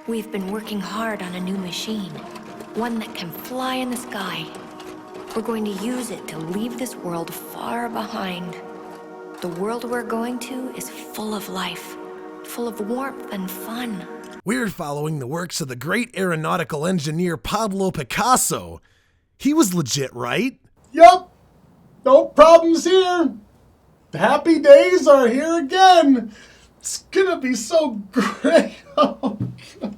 We've been working hard on a new machine. One that can fly in the sky. We're going to use it to leave this world far behind. The world we're going to is full of life, full of warmth and fun. We're following the works of the great aeronautical engineer Pablo Picasso. He was legit, right? Yup. No problems here. The happy days are here again. It's gonna be so great. Oh, God.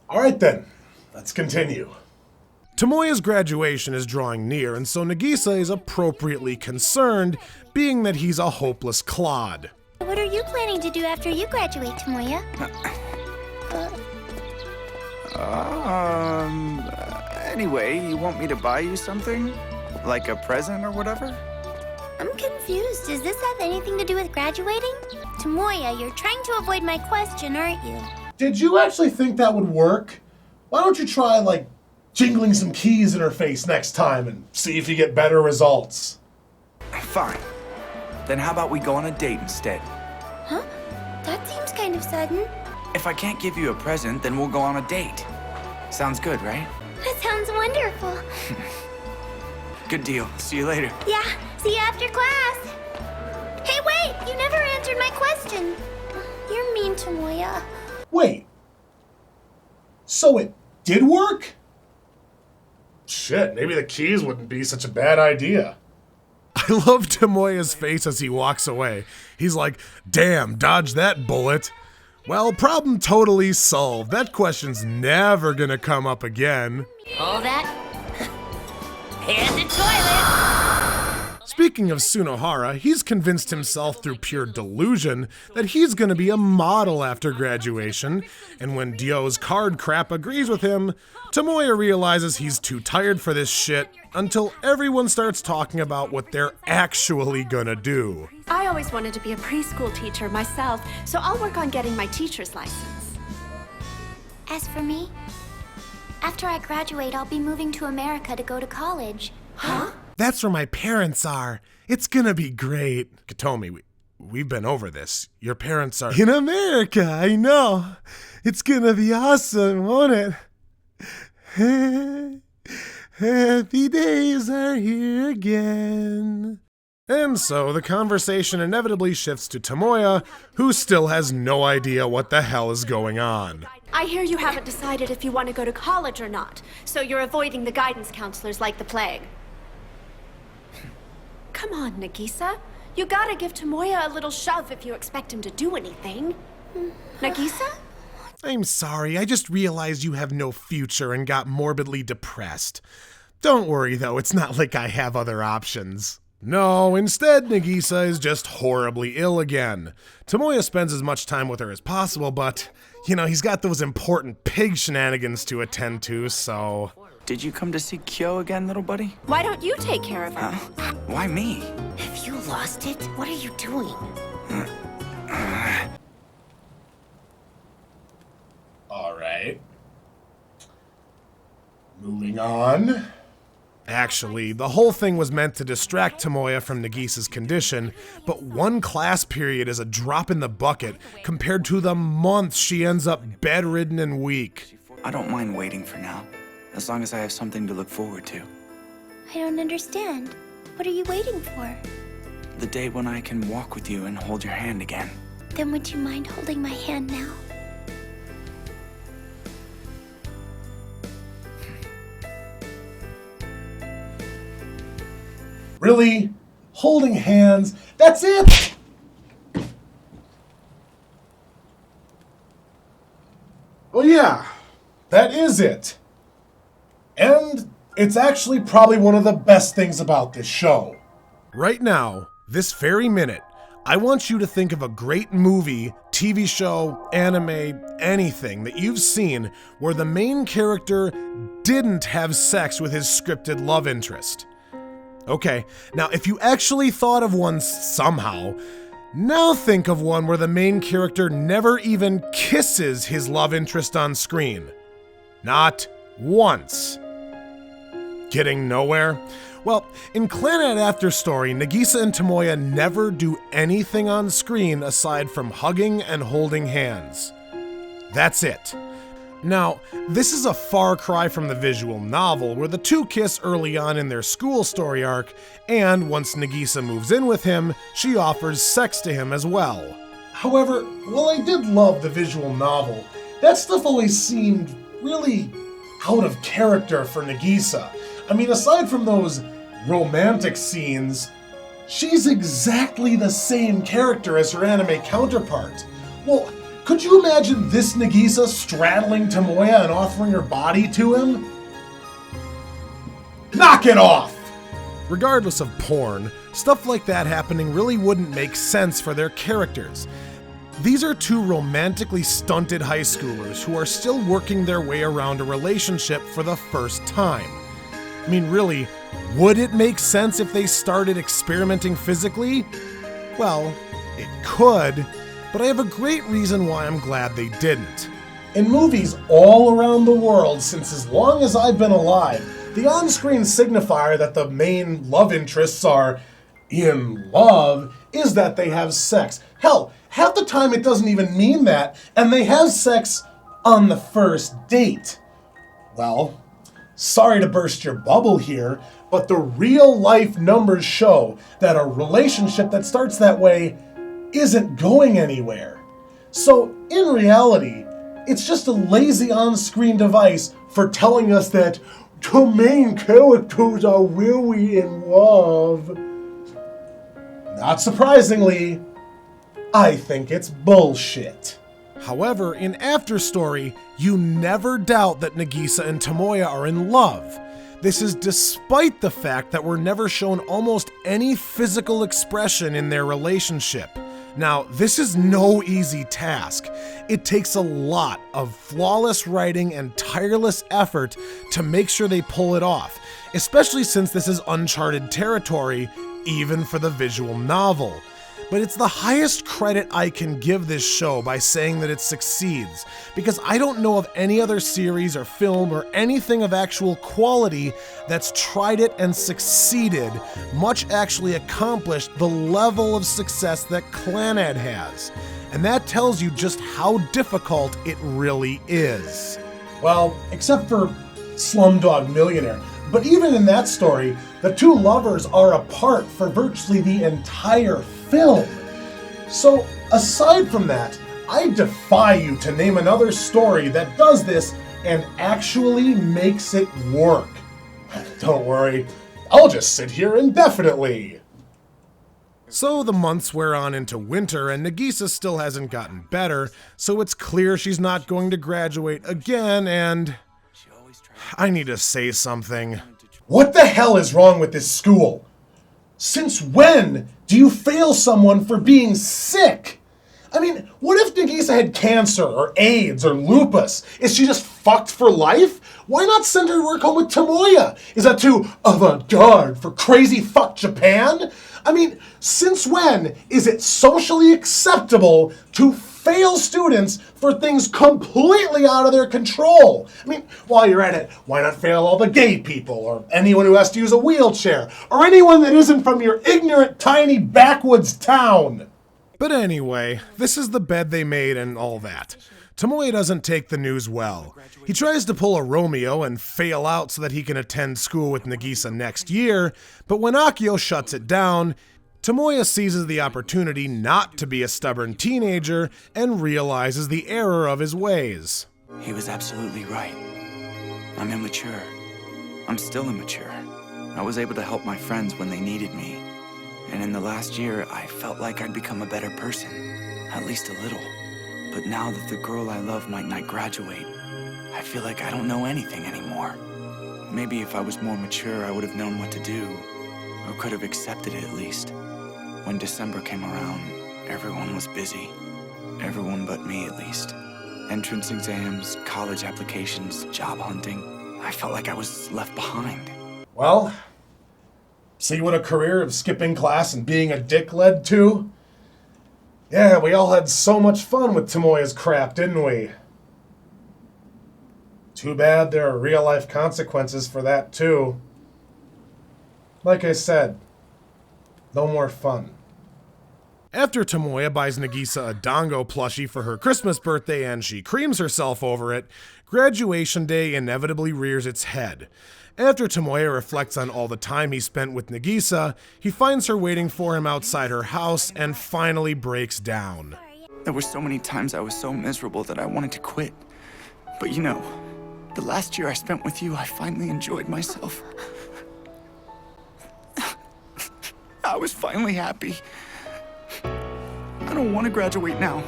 All right then, let's continue. Tomoya's graduation is drawing near, and so Nagisa is appropriately concerned, being that he's a hopeless clod. What are you planning to do after you graduate, Tomoya? Anyway, you want me to buy you something? Like a present or whatever? I'm confused. Does this have anything to do with graduating? Tomoya, you're trying to avoid my question, aren't you? Did you actually think that would work? Why don't you try, like, jingling some keys in her face next time and see if you get better results? Fine. Then how about we go on a date instead? Huh? That seems kind of sudden. If I can't give you a present, then we'll go on a date. Sounds good, right? That sounds wonderful. Good deal. See you later. Yeah, see you after class. Hey, wait! You never answered my question. You're mean, Tomoya. Wait. So it did work? Shit, maybe the keys wouldn't be such a bad idea. I love Tomoya's face as he walks away. He's like, damn, dodge that bullet. Well, problem totally solved. That question's never gonna come up again. All that? And the toilet! Speaking of Sunohara, he's convinced himself through pure delusion that he's gonna be a model after graduation, and when Dio's card crap agrees with him, Tomoya realizes he's too tired for this shit until everyone starts talking about what they're actually gonna do. I always wanted to be a preschool teacher myself, so I'll work on getting my teacher's license. As for me, after I graduate, I'll be moving to America to go to college. Huh? That's where my parents are. It's gonna be great. Katomi, we've been over this. Your parents are in America, I know. It's gonna be awesome, won't it? Happy days are here again. And so the conversation inevitably shifts to Tomoya, who still has no idea what the hell is going on. I hear you haven't decided if you want to go to college or not, so you're avoiding the guidance counselors like the plague. Come on, Nagisa. You gotta give Tomoya a little shove if you expect him to do anything. Nagisa? I'm sorry, I just realized you have no future and got morbidly depressed. Don't worry though, it's not like I have other options. No, instead Nagisa is just horribly ill again. Tomoya spends as much time with her as possible, but, you know, he's got those important pig shenanigans to attend to, so... Did you come to see Kyo again, little buddy? Why don't you take care of her? Why me? Have you lost it? What are you doing? All right. Moving on. Actually, the whole thing was meant to distract Tomoya from Nagisa's condition, but one class period is a drop in the bucket compared to the months she ends up bedridden and weak. I don't mind waiting for now, as long as I have something to look forward to. I don't understand. What are you waiting for? The day when I can walk with you and hold your hand again. Then would you mind holding my hand now? Really? Holding hands? That's it? Well, yeah, that is it. And it's actually probably one of the best things about this show. Right now, this very minute, I want you to think of a great movie, TV show, anime, anything that you've seen where the main character didn't have sex with his scripted love interest. Okay, now if you actually thought of one somehow, now think of one where the main character never even kisses his love interest on screen. Not once. Getting nowhere? Well, in Clannad After Story, Nagisa and Tomoya never do anything on screen aside from hugging and holding hands. That's it. Now, this is a far cry from the visual novel, where the two kiss early on in their school story arc, and once Nagisa moves in with him, she offers sex to him as well. However, while I did love the visual novel, that stuff always seemed really out of character for Nagisa. I mean, aside from those romantic scenes, she's exactly the same character as her anime counterpart. Well, could you imagine this Nagisa straddling Tomoya and offering her body to him? Knock it off! Regardless of porn, stuff like that happening really wouldn't make sense for their characters. These are two romantically stunted high schoolers who are still working their way around a relationship for the first time. I mean, really, would it make sense if they started experimenting physically? Well, it could, but I have a great reason why I'm glad they didn't. In movies all around the world since as long as I've been alive, the on-screen signifier that the main love interests are in love is that they have sex. Hell, half the time it doesn't even mean that, and they have sex on the first date. Well, sorry to burst your bubble here, but the real life numbers show that a relationship that starts that way isn't going anywhere. So, in reality, it's just a lazy on-screen device for telling us that the main characters are really in love. Not surprisingly, I think it's bullshit. However, in After Story, you never doubt that Nagisa and Tomoya are in love. This is despite the fact that we're never shown almost any physical expression in their relationship. Now, this is no easy task. It takes a lot of flawless writing and tireless effort to make sure they pull it off, especially since this is uncharted territory, even for the visual novel. But it's the highest credit I can give this show by saying that it succeeds, because I don't know of any other series or film or anything of actual quality that's tried it and succeeded, much actually accomplished the level of success that Clannad has. And that tells you just how difficult it really is. Well, except for Slumdog Millionaire. But even in that story, the two lovers are apart for virtually the entire film. So, aside from that, I defy you to name another story that does this and actually makes it work. Don't worry, I'll just sit here indefinitely. So the months wear on into winter, and Nagisa still hasn't gotten better, so it's clear she's not going to graduate again, and I need to say something. What the hell is wrong with this school? Since when do you fail someone for being sick? I mean, what if Nagisa had cancer or AIDS or lupus? Is she just fucked for life? Why not send her to work home with Tomoya? Is that too avant-garde for crazy fuck Japan? I mean, since when is it socially acceptable to fail students for things completely out of their control? I mean, while you're at it, why not fail all the gay people, or anyone who has to use a wheelchair, or anyone that isn't from your ignorant, tiny backwoods town? But anyway, this is the bed they made and all that. Tomoya doesn't take the news well. He tries to pull a Romeo and fail out so that he can attend school with Nagisa next year, but when Akio shuts it down, Tomoya seizes the opportunity not to be a stubborn teenager and realizes the error of his ways. He was absolutely right. I'm immature. I'm still immature. I was able to help my friends when they needed me. And in the last year, I felt like I'd become a better person. At least a little. But now that the girl I love might not graduate, I feel like I don't know anything anymore. Maybe if I was more mature, I would have known what to do. Or could have accepted it at least. When December came around, everyone was busy. Everyone but me, at least. Entrance exams, college applications, job hunting. I felt like I was left behind. Well, see what a career of skipping class and being a dick led to? Yeah, we all had so much fun with Tomoya's crap, didn't we? Too bad there are real-life consequences for that, too. Like I said, no more fun. After Tomoya buys Nagisa a Dango plushie for her Christmas birthday and she creams herself over it, graduation day inevitably rears its head. After Tomoya reflects on all the time he spent with Nagisa, he finds her waiting for him outside her house and finally breaks down. There were so many times I was so miserable that I wanted to quit. But you know, the last year I spent with you, I finally enjoyed myself. I was finally happy. I don't want to graduate now.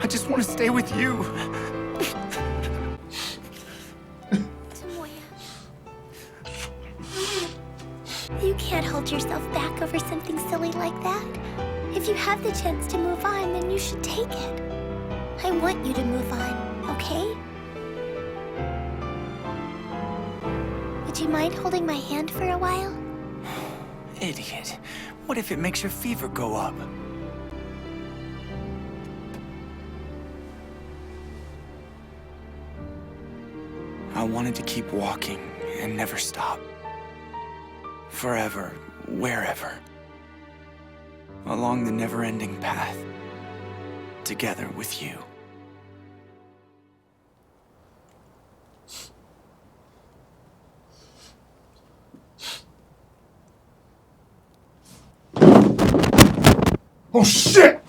I just want to stay with you. Tomoya. You can't hold yourself back over something silly like that. If you have the chance to move on, then you should take it. I want you to move on, okay? Would you mind holding my hand for a while? Idiot. What if it makes your fever go up? I wanted to keep walking and never stop. Forever, wherever. Along the never-ending path. Together with you. Oh shit!